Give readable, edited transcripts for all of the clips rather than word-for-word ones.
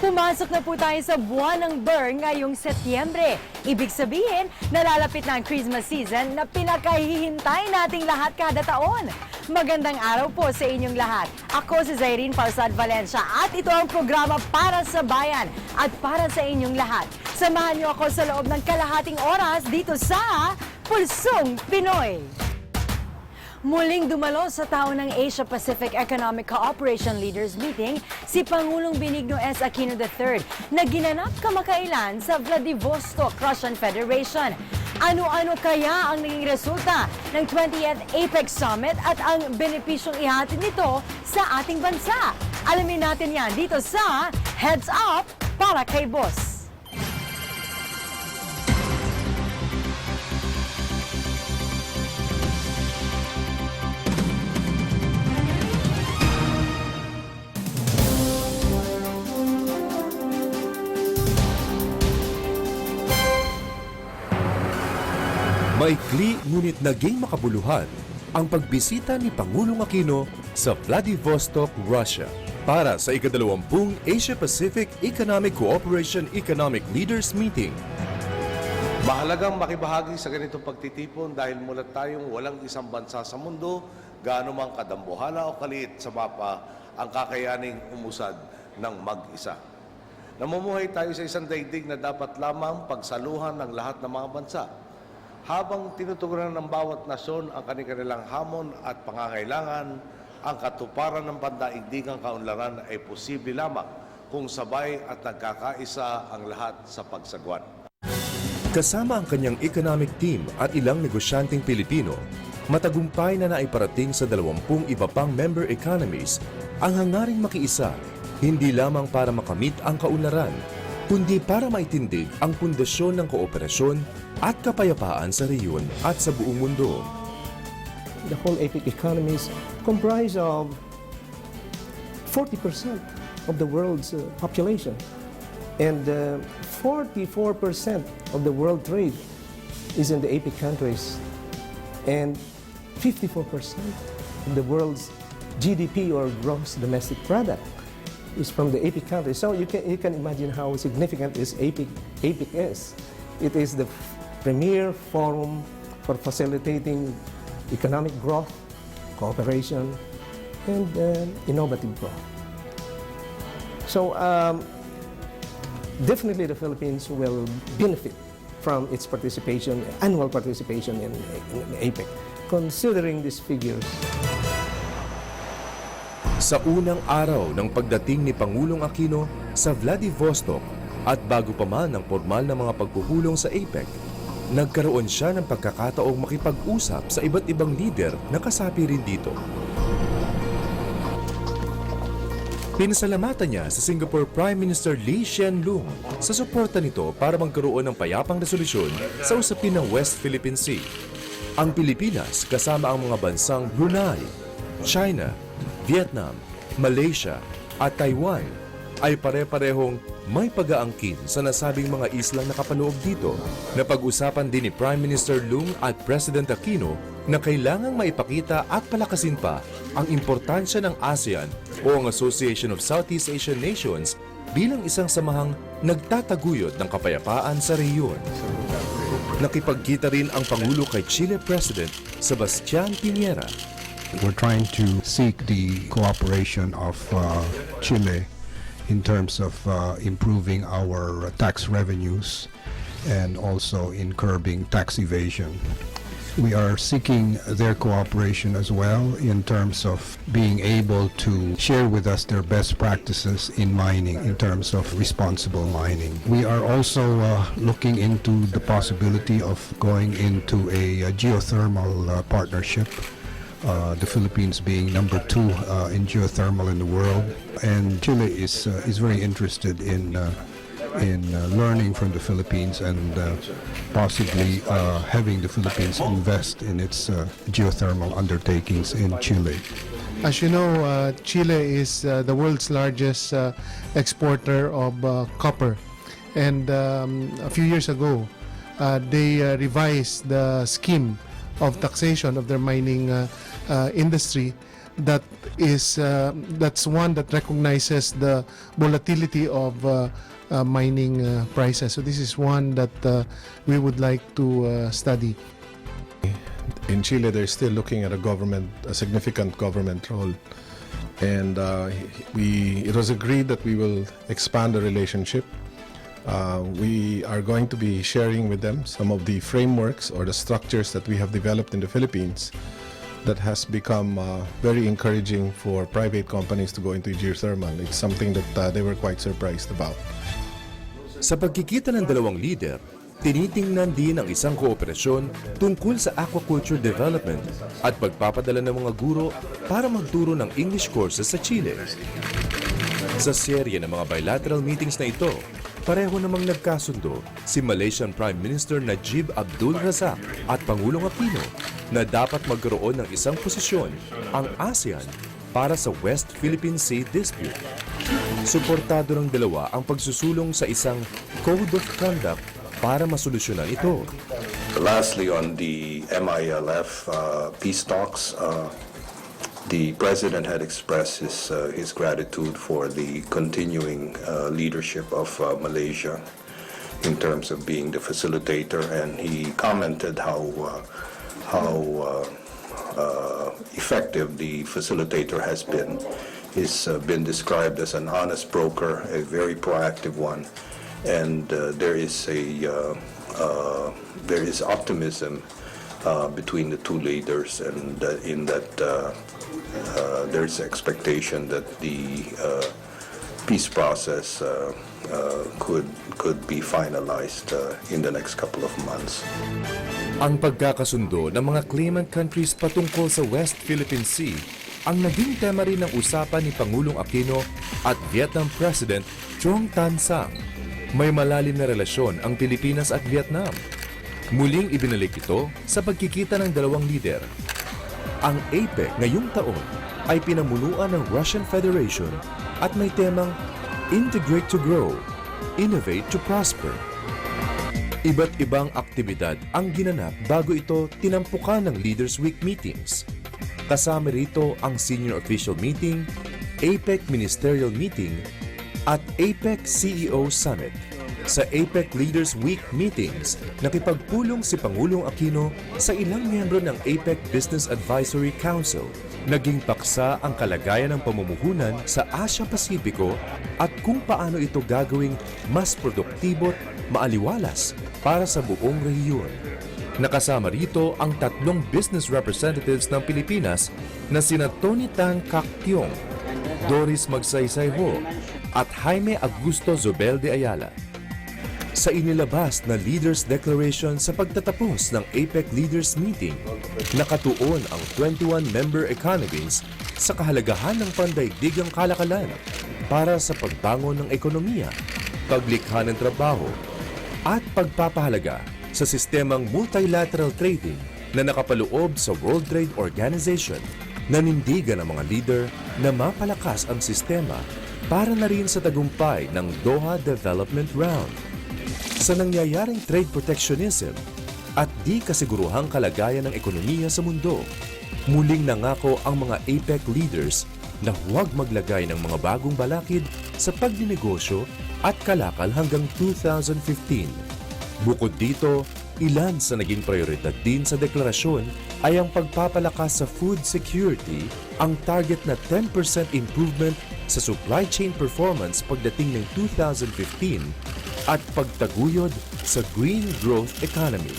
Pumasok na po tayo sa buwan ng Ber ngayong Setyembre. Ibig sabihin, nalalapit na ang Christmas season na pinakahihintay nating lahat kada taon. Magandang araw po sa inyong lahat. Ako si Zairine Parsad Valencia at ito ang programa para sa bayan at para sa inyong lahat. Samahan niyo ako sa loob ng kalahating oras dito sa Pulsong Pinoy. Muling dumalo sa taon ng Asia-Pacific Economic Cooperation Leaders Meeting si Pangulong Benigno S. Aquino III na ginanap kamakailan sa Vladivostok, Russian Federation. Ano-ano kaya ang naging resulta ng 20th APEC Summit at ang benepisyong ihatid nito sa ating bansa? Alamin natin yan dito sa Heads Up para kay Boss. Maikli ngunit naging makabuluhan ang pagbisita ni Pangulong Aquino sa Vladivostok, Russia para sa ika-20 Asia-Pacific Economic Cooperation Economic Leaders Meeting. Mahalagang makibahagi sa ganitong pagtitipon dahil mula tayong walang isang bansa sa mundo, gaano mang kadambuhala o kaliit sa mapa ang kakayaning umusad ng mag-isa. Namumuhay tayo sa isang daigdig na dapat lamang pagsaluhan ng lahat ng mga bansa. Habang tinutugunan ng bawat nasyon ang kanilang hamon at pangangailangan, ang katuparan ng pandaigdigang kaunlaran ay posible lamang kung sabay at nagkakaisa ang lahat sa pagsagwan. Kasama ang kanyang economic team at ilang negosyanteng Pilipino, matagumpay na naiparating sa 20 iba pang member economies ang hangaring makiisa, hindi lamang para makamit ang kaunlaran, kundi para maitindig ang pundasyon ng kooperasyon at kapayapaan sa rehiyon at sa buong mundo. The whole APEC economies comprise of 40% of the world's population, and 44% of the world trade is in the APEC countries, and 54% of the world's GDP or gross domestic product is from the APEC countries. So you can imagine how significant is APEC is. It is the premier forum for facilitating economic growth, cooperation, and innovative growth. So definitely the Philippines will benefit from its participation, annual participation in APEC, considering these figures. Sa unang araw ng pagdating ni Pangulong Aquino sa Vladivostok at bago pa man ang formal na mga pagpupulong sa APEC, nagkaroon siya ng pagkakataong makipag-usap sa iba't ibang lider na kasapi rin dito. Pinasalamatan niya sa Singapore Prime Minister Lee Hsien Loong sa suporta nito para magkaroon ng payapang resolusyon sa usapin ng West Philippine Sea. Ang Pilipinas kasama ang mga bansang Brunei, China, Vietnam, Malaysia at Taiwan ay pare-parehong may pag-aangkin sa nasabing mga islang nakapaloob dito na pag-usapan din ni Prime Minister Loong at President Aquino na kailangang maipakita at palakasin pa ang importansya ng ASEAN o ang Association of Southeast Asian Nations bilang isang samahang nagtataguyod ng kapayapaan sa rehiyon. Nakipagkita rin ang Pangulo kay Chile President Sebastián Piñera. We're trying to seek the cooperation of Chile in terms of improving our tax revenues and also in curbing tax evasion. We are seeking their cooperation as well in terms of being able to share with us their best practices in mining in terms of responsible mining. We are also looking into the possibility of going into a geothermal partnership. The Philippines being number 2 in geothermal in the world, and Chile is very interested in learning from the Philippines and possibly having the Philippines invest in its geothermal undertakings in Chile. As you know, Chile is the world's largest exporter of copper, and a few years ago, they revised the scheme of taxation of their mining industry that's one that recognizes the volatility of mining prices. So this is one that we would like to study. In Chile, they're still looking at a significant government role. And it was agreed that we will expand the relationship. We are going to be sharing with them some of the frameworks or the structures that we have developed in the Philippines that has become very encouraging for private companies to go into geothermal. It's something that they were quite surprised about. Sa pagkikita ng dalawang leader, tinitingnan din ang isang kooperasyon tungkol sa aquaculture development at pagpapadala ng mga guro para magturo ng English courses sa Chile. Sa serye ng mga bilateral meetings na ito, pareho namang nagkasundo si Malaysian Prime Minister Najib Abdul Razak at Pangulong Aquino na dapat magkaroon ng isang posisyon ang ASEAN para sa West Philippine Sea Dispute. Suportado ng dalawa ang pagsusulong sa isang Code of Conduct para masolusyonan ito. Lastly, on the MILF peace talks, the President had expressed his gratitude for the continuing leadership of Malaysia in terms of being the facilitator, and he commented how effective the facilitator has been. He's been described as an honest broker, a very proactive one. And there is optimism between the two leaders, and in that there's expectation that the peace process could be finalized in the next couple of months. Ang pagkakasundo ng mga claimant countries patungkol sa West Philippine Sea ang naging tema rin ng usapan ni Pangulong Aquino at Vietnam President Trong Tan Sang. May malalim na relasyon ang Pilipinas at Vietnam. Muling ibinalik ito sa pagkikita ng dalawang lider. Ang APEC ngayong taon ay pinamunuan ng Russian Federation at may temang Integrate to Grow, Innovate to Prosper. Iba't ibang aktibidad ang ginanap bago ito tinampukan ng Leaders Week meetings. Kasama rito ang Senior Official Meeting, APEC Ministerial Meeting, at APEC CEO Summit. Sa APEC Leaders Week meetings, nakipagpulong si Pangulong Aquino sa ilang miyembro ng APEC Business Advisory Council. Naging paksa ang kalagayan ng pamumuhunan sa Asia-Pasipiko at kung paano ito gagawing mas produktibo't maaliwalas para sa buong rehiyon. Nakasama rito ang tatlong business representatives ng Pilipinas na sina Tony Tan Kak Tiong, Doris Magsaysay Ho, at Jaime Augusto Zobel de Ayala. Sa inilabas na Leaders Declaration sa pagtatapos ng APEC Leaders Meeting, nakatuon ang 21 member economies sa kahalagahan ng pandaigdigang kalakalan para sa pagbangon ng ekonomiya, paglikha ng trabaho, at pagpapahalaga sa sistemang multilateral trading na nakapaloob sa World Trade Organization. Nanindigan ng mga leader na mapalakas ang sistema para na rin sa tagumpay ng Doha Development Round. Sa nangyayaring trade protectionism at di kasiguruhang kalagayan ng ekonomiya sa mundo, muling nangako ang mga APEC leaders na huwag maglagay ng mga bagong balakid sa pagdinegosyo at kalakal hanggang 2015. Bukod dito, ilan sa naging prioridad din sa deklarasyon ay ang pagpapalakas sa food security, ang target na 10% improvement sa supply chain performance pagdating ng 2015 at pagtaguyod sa green growth economy.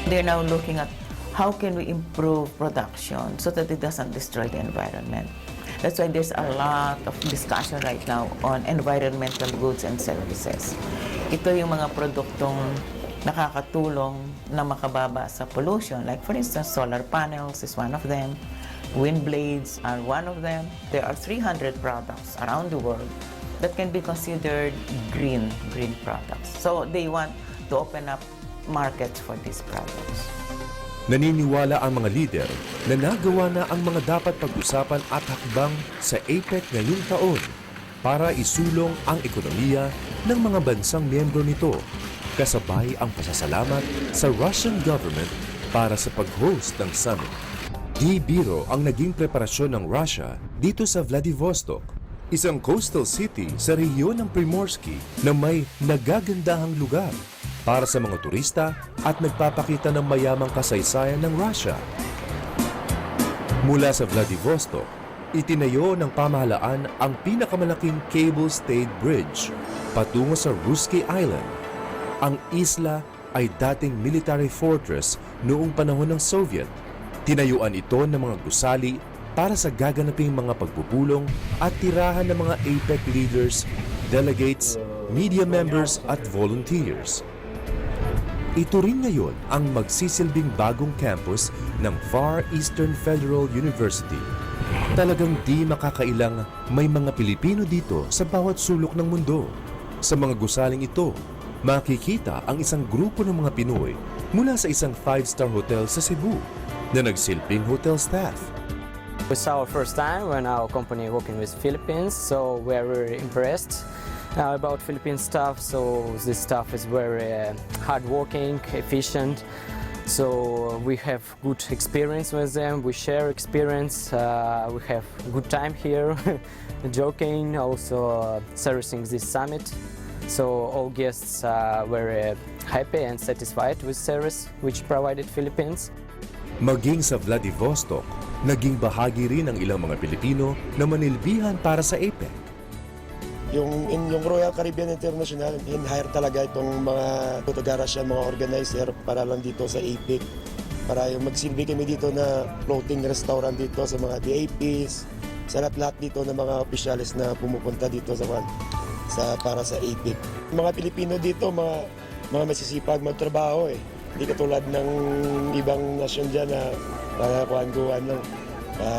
They're now looking at how can we improve production so that it doesn't destroy the environment. That's why there's a lot of discussion right now on environmental goods and services. Ito yung mga produktong nakakatulong na makababa sa pollution. Like for instance, solar panels is one of them. Wind blades are one of them. There are 300 products around the world that can be considered green products. So they want to open up markets for these products. Naniniwala ang mga leader na nagawa na ang mga dapat pag-usapan at hakbang sa APEC ngayong taon para isulong ang ekonomiya ng mga bansang miyembro nito, kasabay ang pasasalamat sa Russian government para sa pag-host ng summit. Di biro ang naging preparasyon ng Russia dito sa Vladivostok, isang coastal city sa rehiyon ng Primorsky na may nagagandahang lugar para sa mga turista at nagpapakita ng mayamang kasaysayan ng Russia. Mula sa Vladivostok, itinayo ng pamahalaan ang pinakamalaking cable-stayed bridge patungo sa Ruski Island. Ang isla ay dating military fortress noong panahon ng Soviet. Tinayuan ito ng mga gusali para sa gaganaping mga pagpupulong at tirahan ng mga APEC leaders, delegates, media members at volunteers. Ito rin ngayon ang magsisilbing bagong campus ng Far Eastern Federal University. Talagang di makakailang may mga Pilipino dito sa bawat sulok ng mundo. Sa mga gusaling ito, makikita ang isang grupo ng mga Pinoy mula sa isang 5-star hotel sa Cebu na nagsilbing hotel staff. It's our first time when our company working with Philippines, so we're very impressed about Philippine staff. So this staff is very hardworking, efficient. So we have good experience with them. We share experience. We have good time here, joking, also servicing this summit. So all guests are very happy and satisfied with service which provided Philippines. Maging sa Vladivostok, naging bahagi rin ng ilang mga Pilipino na manilbihan para sa APEC. Yung Royal Caribbean International, in-hire talaga itong mga Photography, mga organizer para lang dito sa APEC. Para yung magsilbi kami dito na floating restaurant dito sa mga DAPs, sa lahat dito ng mga opisyalis na pumupunta dito para sa APEC. Mga Pilipino dito, mga masisipag magtrabaho eh. Hindi katulad ng ibang nasyon dyan na kuhan-kuhan lang,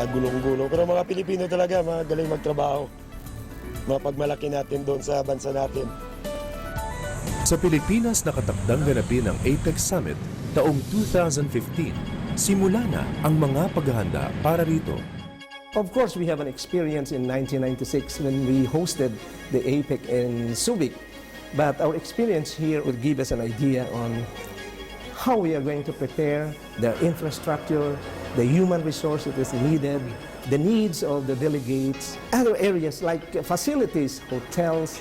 gulong-gulong. Pero mga Pilipino talaga, magaling magtrabaho. Mapagmalaki natin doon sa bansa natin. Sa Pilipinas nakatakdang ganapin ang APEC Summit taong 2015, simula na ang mga paghahanda para rito. Of course, we have an experience in 1996 when we hosted the APEC in Subic. But our experience here would give us an idea on how we are going to prepare the infrastructure, the human resource that is needed, the needs of the delegates, other areas like facilities, hotels,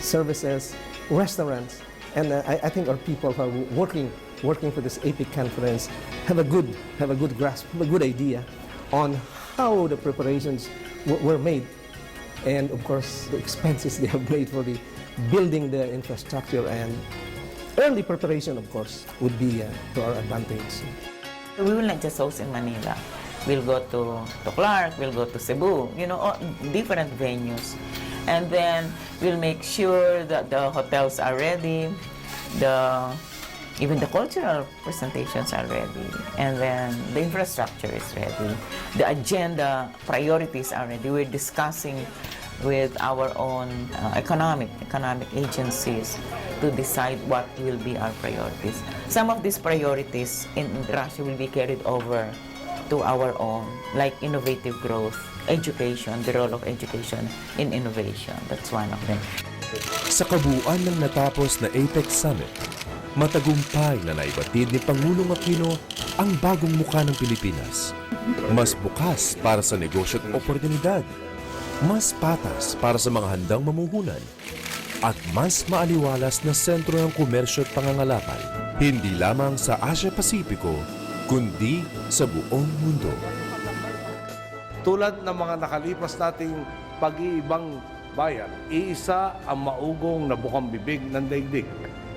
services, restaurants. And I think our people who are working for this APEC conference have a good grasp, have a good idea on how the preparations were made. And of course, the expenses they have made for the building the infrastructure, and early preparation, of course, would be to our advantage. We will not just host in Manila. We'll go to Clark, we'll go to Cebu, different venues. And then we'll make sure that the hotels are ready, even the cultural presentations are ready, and then the infrastructure is ready. The agenda priorities are ready. We're discussing with our own economic agencies to decide what will be our priorities. Some of these priorities in Russia will be carried over to our own, like innovative growth, education, the role of education in innovation. That's one of them. Sa kabuuan ng natapos na APEC Summit, matagumpay na naibatid ni Pangulong Aquino ang bagong mukha ng Pilipinas. Mas bukas para sa negosyo at oportunidad, mas patas para sa mga handang mamuhunan, at mas maaliwalas na sentro ng komersyo at pangangalakal, hindi lamang sa Asia-Pasipiko, kundi sa buong mundo. Tulad ng mga nakalipas nating pag-iibang bayan, iisa ang maugong na bukang bibig ng daigdig.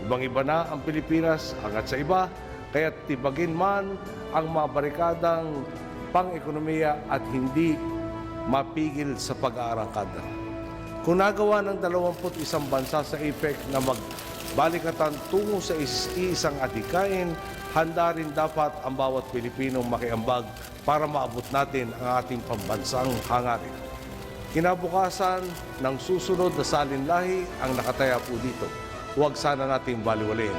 Ibang-iba na ang Pilipinas hanggat sa iba, kaya tibagin man ang mga barikadang pang-ekonomiya at hindi mapigil sa pag-aarangkada. Kung nagawa ng 21 bansa sa APEC na magbalikatan tungo sa isang adhikain, handa rin dapat ang bawat Pilipino makiambag para maabot natin ang ating pambansang hangarin. Kinabukasan ng susunod na salinlahi ang nakataya po dito. Huwag sana nating baliwalain.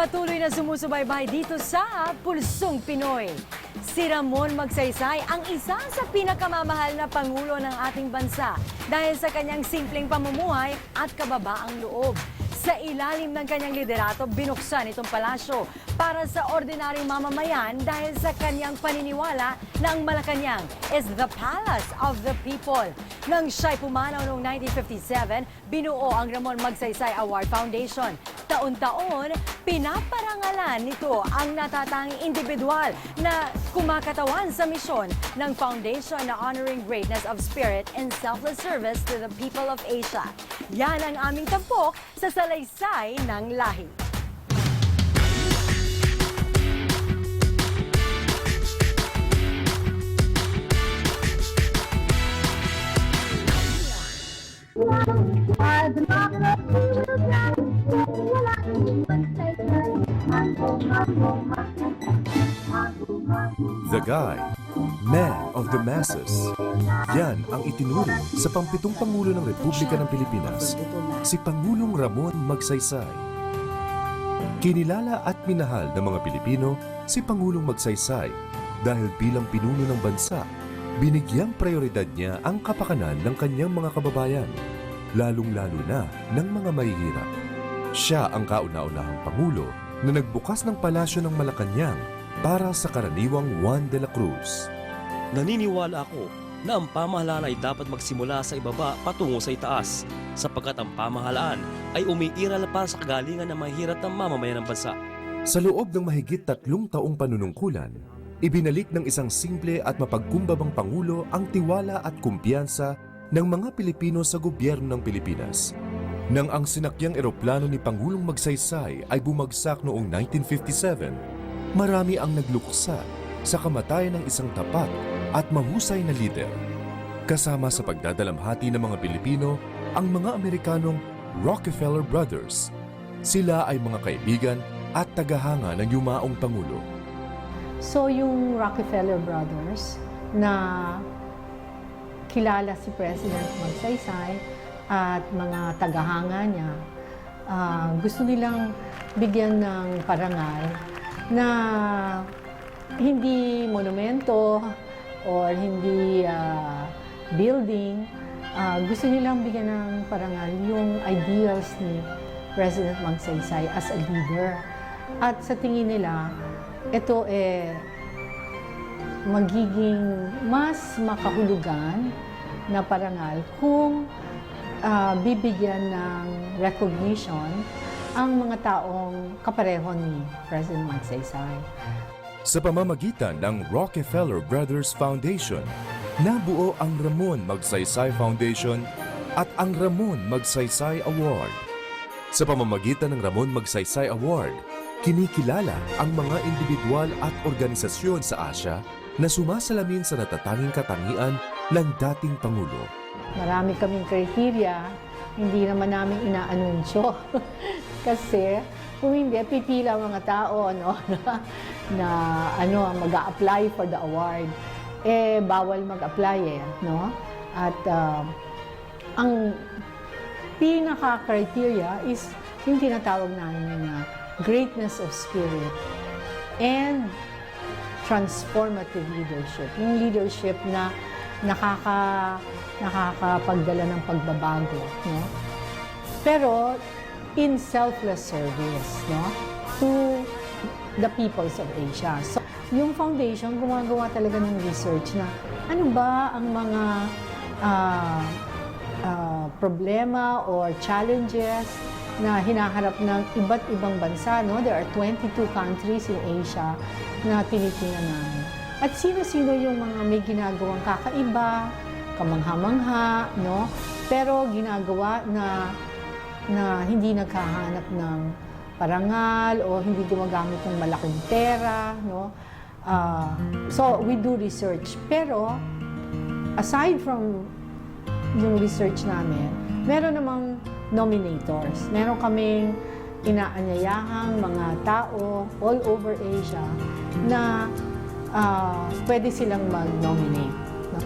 Patuloy na sumusubaybay dito sa Pulsong Pinoy. Si Ramon Magsaysay ang isa sa pinakamamahal na Pangulo ng ating bansa dahil sa kanyang simpleng pamumuhay at kababaang loob. Sa ilalim ng kanyang liderato, binuksan itong palasyo para sa ordinaryong mamamayan dahil sa kanyang paniniwala na ang Malacanang is the palace of the people. Nang siya'y pumanaw noong 1957, binuo ang Ramon Magsaysay Award Foundation. Taon-taon, pinaparangalan nito ang natatanging individual na kumakatawan sa misyon ng foundation na honoring greatness of spirit and selfless service to the people of Asia. Yan ang aming tampok sa salaysay ng lahi. The Guy, Man of the Masses. Yan ang itinuring sa pampitong Pangulo ng Republika ng Pilipinas, si Pangulong Ramon Magsaysay. Kinilala at minahal ng mga Pilipino si Pangulong Magsaysay dahil bilang pinuno ng bansa, binigyang prioridad niya ang kapakanan ng kanyang mga kababayan, lalong-lalo na ng mga mahihirap. Siya ang kauna-unahang Pangulo na nagbukas ng palasyo ng Malacanang para sa karaniwang Juan de la Cruz. Naniniwala ako na ang pamahalaan ay dapat magsimula sa ibaba patungo sa itaas, sapagkat ang pamahalaan ay umiiral para sa kagalingan ng mahirap ng mamamayan ng bansa. Sa loob ng mahigit 3 taong panunungkulan, ibinalik ng isang simple at mapagkumbabang Pangulo ang tiwala at kumpiyansa ng mga Pilipino sa gobyerno ng Pilipinas. Nang ang sinakyang eroplano ni Pangulong Magsaysay ay bumagsak noong 1957, marami ang nagluksa sa kamatayan ng isang tapat at mahusay na lider. Kasama sa pagdadalamhati ng mga Pilipino ang mga Amerikanong Rockefeller Brothers. Sila ay mga kaibigan at tagahanga ng yumaong Pangulo. So yung Rockefeller Brothers na kilala si President Magsaysay at mga tagahanga niya, gusto nilang bigyan ng parangal na hindi monumento or hindi building. Gusto nilang bigyan ng parangal yung ideals ni President Magsaysay as a leader. At sa tingin nila, ito magiging mas makahulugan na parangal kung bibigyan ng recognition ang mga taong kapareho ni President Magsaysay. Sa pamamagitan ng Rockefeller Brothers Foundation, nabuo ang Ramon Magsaysay Foundation at ang Ramon Magsaysay Award. Sa pamamagitan ng Ramon Magsaysay Award, kinikilala ang mga individual at organisasyon sa Asia na sumasalamin sa natatanging katangian ng dating Pangulo. Marami kaming kriteria, hindi naman namin inaanunsyo. Kasi kung hindi, pipila mga tao na mag-a-apply for the award. Bawal mag-apply no? At ang pinaka-criteria is yung tinatawag namin na greatness of spirit and transformative leadership. Yung leadership na nakakapagdala ng pagbabago, no? Pero in selfless service, no, to the peoples of Asia. So, yung foundation gumagawa talaga ng research na ano ba ang mga problema or challenges na hinaharap ng iba't ibang bansa, no? There are 22 countries in Asia na tinitingnan namin. At sino-sino yung mga may ginagawang kakaiba, kamangha-mangha, no? Pero ginagawa na hindi naghahanap ng parangal o hindi gumagamit ng malaking pera, no? So we do research. Pero aside from yung research namin, meron namang nominators. Meron kaming inaanyayahang mga tao all over Asia na pwede silang mag-nominate. No?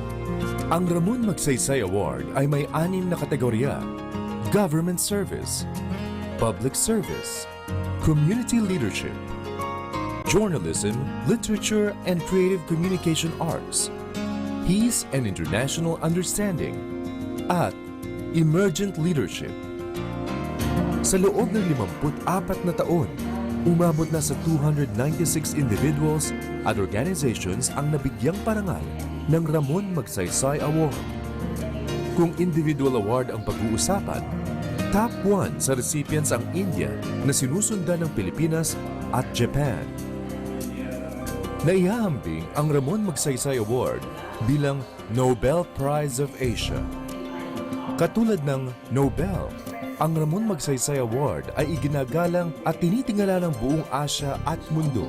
Ang Ramon Magsaysay Award ay may 6 na kategorya: Government Service, Public Service, community leadership, journalism, literature, and creative communication arts, peace and international understanding, at emergent leadership. Sa loob ng 54 na taon, umabot na sa 296 individuals at organizations ang nabigyang parangal ng Ramon Magsaysay Award. Kung individual award ang pag-uusapan, top 1 sa recipients ang India na sinusundan ng Pilipinas at Japan. Naihahambing ang Ramon Magsaysay Award bilang Nobel Prize of Asia. Katulad ng Nobel, ang Ramon Magsaysay Award ay iginagalang at tinitingala ng buong Asya at mundo.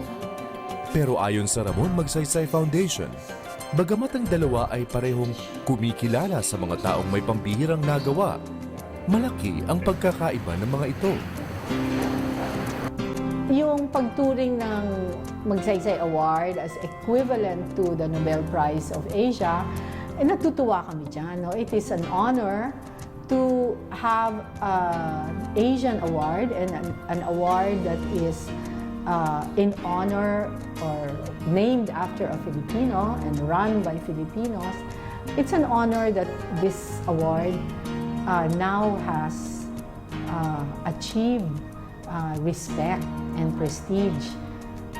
Pero ayon sa Ramon Magsaysay Foundation, bagamat ang dalawa ay parehong kumikilala sa mga taong may pambihirang nagawa, malaki ang pagkakaiba ng mga ito. Yung pagturing ng Magsaysay Award as equivalent to the Nobel Prize of Asia, natutuwa kami dyan. No? It is an honor to have an Asian award and an award that is in honor or named after a Filipino and run by Filipinos. It's an honor that this award now has achieved respect and prestige,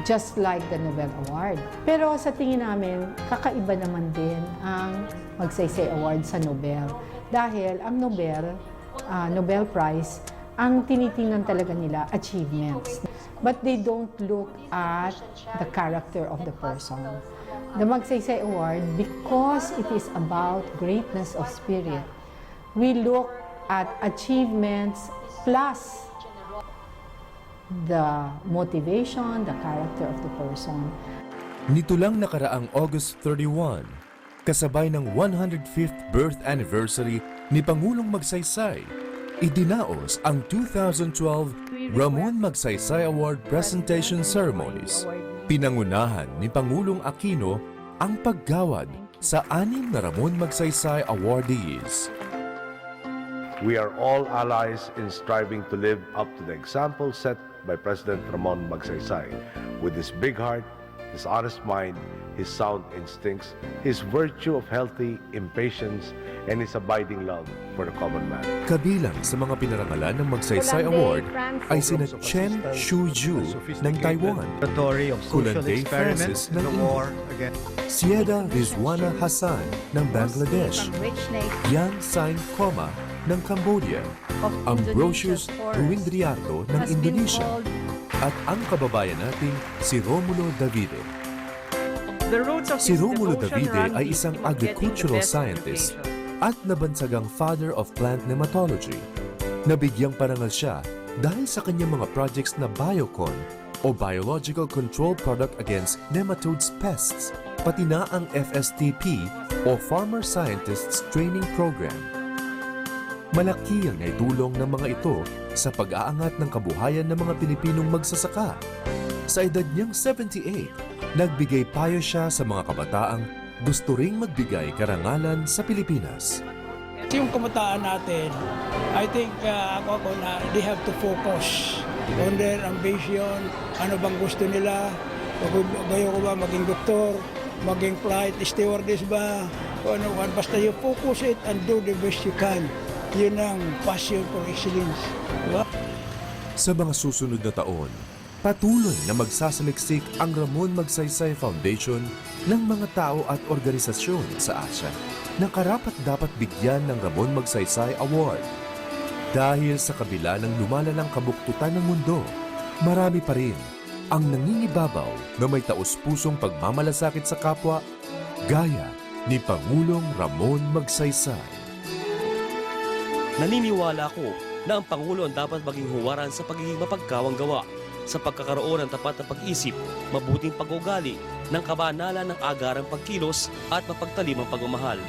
just like the Nobel Award. Pero sa tingin namin, kakaiba naman din ang Magsaysay Award sa Nobel. Dahil ang Nobel Prize, ang tinitingnan talaga nila achievements. But they don't look at the character of the person. The Magsaysay Award, because it is about greatness of spirit, we look at achievements plus the motivation, the character of the person. Nito lang nakaraang August 31, kasabay ng 105th birth anniversary ni Pangulong Magsaysay, idinaos ang 2012 Ramon Magsaysay Award Presentation Ceremonies. Pinangunahan ni Pangulong Aquino ang paggawad sa 6 na Ramon Magsaysay awardees. We are all allies in striving to live up to the example set by President Ramon Magsaysay. With his big heart, his honest mind, his sound instincts, his virtue of healthy impatience, and his abiding love for the common man. Kabilang sa mga pinarangalan ng Magsaysay Award ay sina Chen Shuju ng Taiwan, Kulanday Francis ng India, Sieda Rizwana Hassan ng Bangladesh, Yang Sain Koma ng Cambodia, Ambrosius Ruindriato ng Indonesia, at ang kababayan nating si Romulo Davide. Si Romulo Davide ay isang agricultural scientist at nabansagang father of plant nematology. Nabigyang parangal siya dahil sa kanyang mga projects na Biocon o Biological Control Product Against Nematodes Pests, pati na ang FSTP o Farmer Scientists Training Program. Malaki ang naitulong ng mga ito sa pag-aangat ng kabuhayan ng mga Pilipinong magsasaka. Sa edad niyang 78, nagbigay payo siya sa mga kabataang gusto ring magbigay karangalan sa Pilipinas. Yung kabataan natin, I think ako na they have to focus on their ambition, ano bang gusto nila, gayo ko ba maging doktor, maging flight stewardess ba, ano, basta you focus it and do the best you can. Yun ang passion for excellence. Diba? Sa mga susunod na taon, patuloy na magsasaliksik ang Ramon Magsaysay Foundation ng mga tao at organisasyon sa Asya na karapat-dapat bigyan ng Ramon Magsaysay Award. Dahil sa kabila ng lumalalang kabuktutan ng mundo, marami pa rin ang nangingibabaw na may taus-pusong pagmamalasakit sa kapwa, gaya ni Pangulong Ramon Magsaysay. Naniniwala ako na ang Pangulo ang dapat maging huwaran sa pagiging mapagkawang gawa, sa pagkakaroon ng tapat na pag-isip, mabuting pag-ugali, ng kabanalan ng agarang pagkilos at mapagtalimang pagmamahal.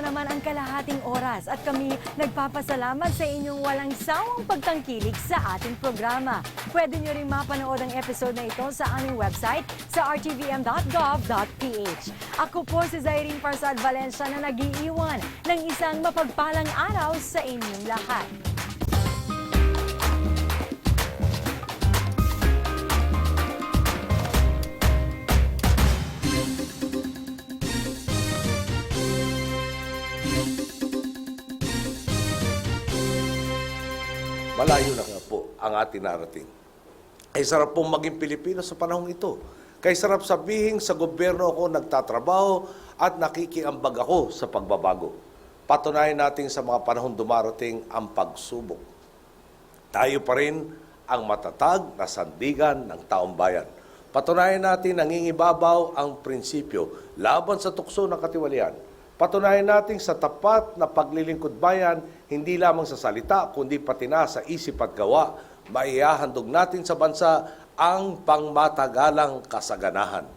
naman ang kalahating oras at kami nagpapasalamat sa inyong walang sawang pagtangkilik sa ating programa. Pwede nyo rin mapanood ang episode na ito sa aming website sa rtvm.gov.ph. Ako po si Zairine Farsad Valencia na nag-iiwan ng isang mapagpalang araw sa inyong lahat. Malayo na nga po ang ating narating. Ay sarap pong maging Pilipino sa panahong ito. Kay sarap sabihin sa gobyerno ako nagtatrabaho at nakikiambag ako sa pagbabago. Patunayan natin sa mga panahong dumarating ang pagsubok. Tayo pa rin ang matatag na sandigan ng taong bayan. Patunayan natin nangingibabaw ang prinsipyo laban sa tukso ng katiwalian. Patunayan natin sa tapat na paglilingkod bayan, hindi lamang sa salita, kundi pati na sa isip at gawa, maihahandog natin sa bansa ang pangmatagalang kasaganahan.